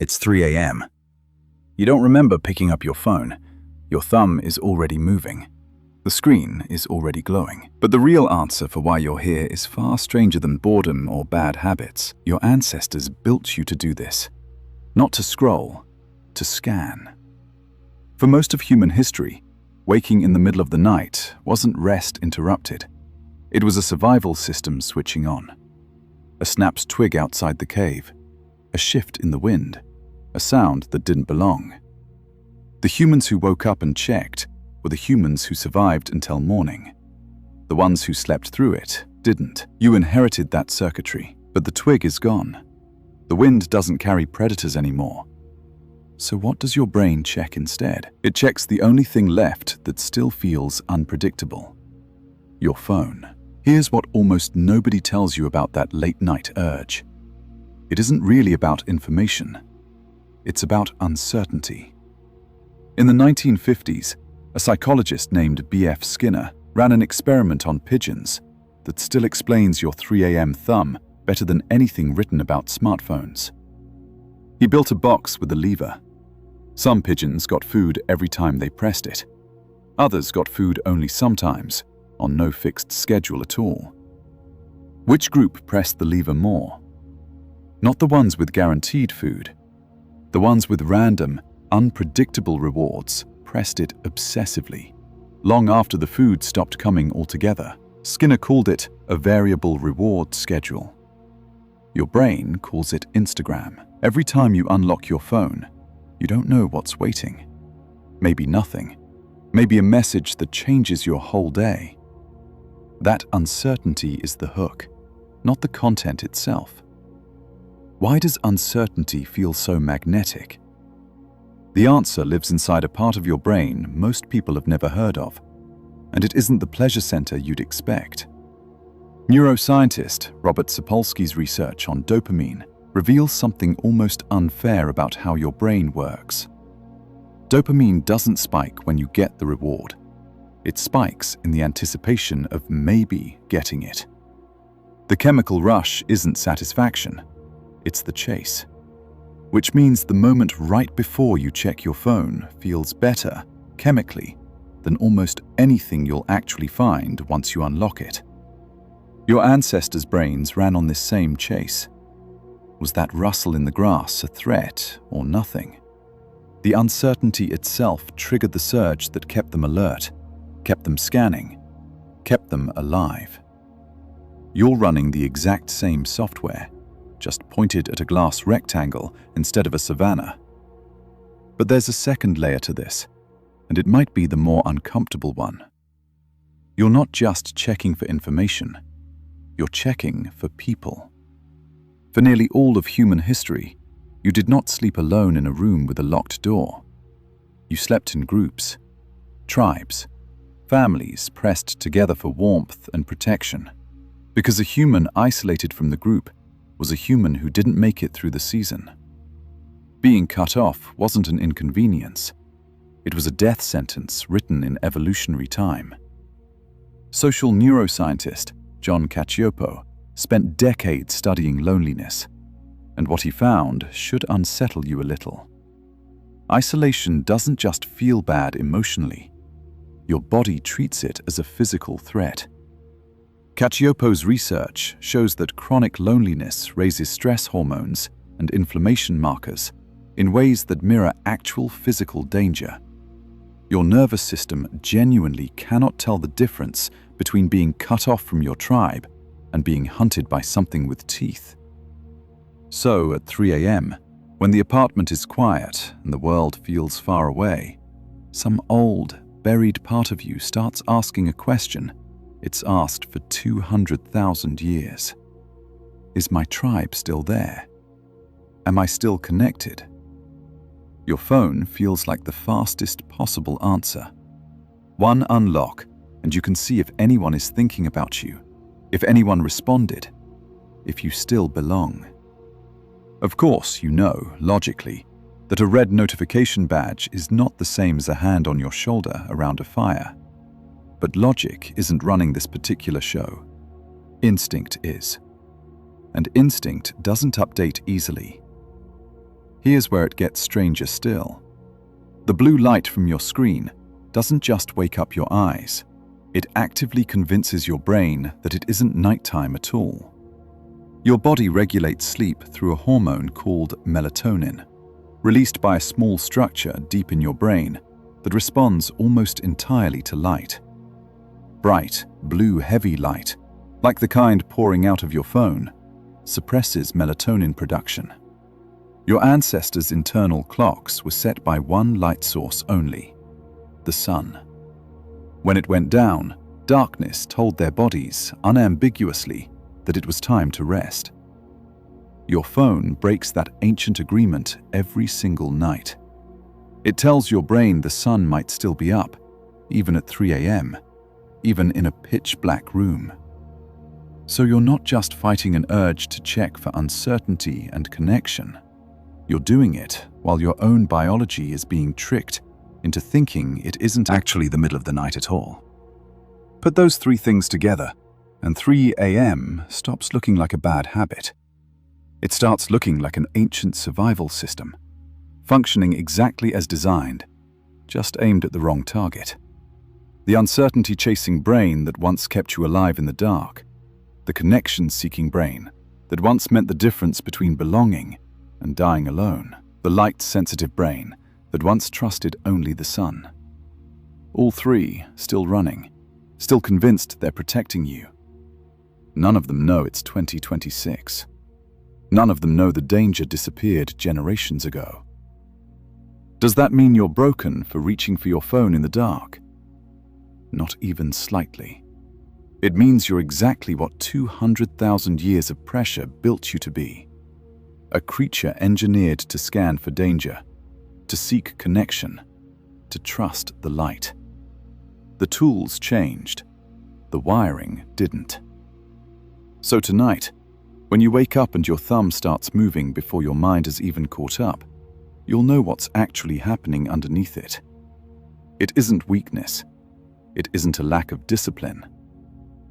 It's 3 a.m. You don't remember picking up your phone. Your thumb is already moving. The screen is already glowing. But the real answer for why you're here is far stranger than boredom or bad habits. Your ancestors built you to do this. Not to scroll, to scan. For most of human history, waking in the middle of the night wasn't rest interrupted. It was a survival system switching on. A snapped twig outside the cave, a shift in the wind, a sound that didn't belong. The humans who woke up and checked were the humans who survived until morning. The ones who slept through it didn't. You inherited that circuitry, but the twig is gone. The wind doesn't carry predators anymore. So what does your brain check instead? It checks the only thing left that still feels unpredictable: your phone. Here's what almost nobody tells you about that late-night urge. It isn't really about information. It's about uncertainty. In the 1950s, a psychologist named B.F. Skinner ran an experiment on pigeons that still explains your 3 a.m. thumb better than anything written about smartphones. He built a box with a lever. Some pigeons got food every time they pressed it. Others got food only sometimes, on no fixed schedule at all. Which group pressed the lever more? Not the ones with guaranteed food. The ones with random, unpredictable rewards pressed it obsessively, long after the food stopped coming altogether. Skinner called it a variable reward schedule. Your brain calls it Instagram. Every time you unlock your phone, you don't know what's waiting. Maybe nothing. Maybe a message that changes your whole day. That uncertainty is the hook, not the content itself. Why does uncertainty feel so magnetic? The answer lives inside a part of your brain most people have never heard of, and it isn't the pleasure center you'd expect. Neuroscientist Robert Sapolsky's research on dopamine reveals something almost unfair about how your brain works. Dopamine doesn't spike when you get the reward. It spikes in the anticipation of maybe getting it. The chemical rush isn't satisfaction, it's the chase. Which means the moment right before you check your phone feels better, chemically, than almost anything you'll actually find once you unlock it. Your ancestors' brains ran on this same chase. Was that rustle in the grass a threat or nothing? The uncertainty itself triggered the surge that kept them alert, kept them scanning, kept them alive. You're running the exact same software, just pointed at a glass rectangle instead of a savanna. But there's a second layer to this, and it might be the more uncomfortable one. You're not just checking for information, you're checking for people. For nearly all of human history, you did not sleep alone in a room with a locked door. You slept in groups, tribes, families pressed together for warmth and protection, because a human isolated from the group was a human who didn't make it through the season. Being cut off wasn't an inconvenience. It was a death sentence written in evolutionary time. Social neuroscientist John Cacioppo spent decades studying loneliness, and what he found should unsettle you a little. Isolation doesn't just feel bad emotionally. Your body treats it as a physical threat. Cacioppo's research shows that chronic loneliness raises stress hormones and inflammation markers in ways that mirror actual physical danger. Your nervous system genuinely cannot tell the difference between being cut off from your tribe and being hunted by something with teeth. So, at 3 a.m., when the apartment is quiet and the world feels far away, some old, buried part of you starts asking a question it's asked for 200,000 years. Is my tribe still there? Am I still connected? Your phone feels like the fastest possible answer. One unlock, and you can see if anyone is thinking about you, if anyone responded, if you still belong. Of course, you know, logically, that a red notification badge is not the same as a hand on your shoulder around a fire. But logic isn't running this particular show. Instinct is. And instinct doesn't update easily. Here's where it gets stranger still. The blue light from your screen doesn't just wake up your eyes. It actively convinces your brain that it isn't nighttime at all. Your body regulates sleep through a hormone called melatonin, released by a small structure deep in your brain that responds almost entirely to light. Bright, blue, heavy light, like the kind pouring out of your phone, suppresses melatonin production. Your ancestors' internal clocks were set by one light source only: the sun. When it went down, darkness told their bodies unambiguously that it was time to rest. Your phone breaks that ancient agreement every single night. It tells your brain the sun might still be up, even at 3 a.m., even in a pitch-black room. So you're not just fighting an urge to check for uncertainty and connection. You're doing it while your own biology is being tricked into thinking it isn't actually the middle of the night at all. Put those three things together, and 3 a.m. stops looking like a bad habit. It starts looking like an ancient survival system, functioning exactly as designed, just aimed at the wrong target. The uncertainty-chasing brain that once kept you alive in the dark, the connection-seeking brain that once meant the difference between belonging and dying alone, the light-sensitive brain that once trusted only the sun. All three still running, still convinced they're protecting you. None of them know it's 2026. None of them know the danger disappeared generations ago. Does that mean you're broken for reaching for your phone in the dark? Not even slightly. It means you're exactly what 200,000 years of pressure built you to be. A creature engineered to scan for danger, to seek connection, to trust the light. The tools changed. The wiring didn't. So tonight, when you wake up and your thumb starts moving before your mind has even caught up, you'll know what's actually happening underneath it. It isn't weakness. It isn't a lack of discipline.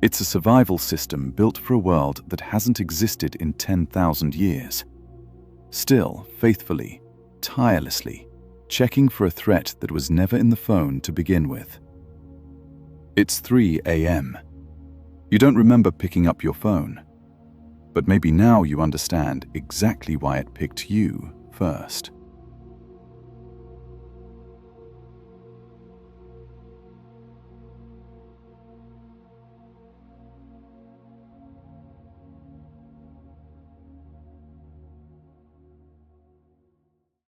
It's a survival system built for a world that hasn't existed in 10,000 years. Still, faithfully, tirelessly, checking for a threat that was never in the phone to begin with. It's 3 a.m. You don't remember picking up your phone. But maybe now you understand exactly why it picked you first.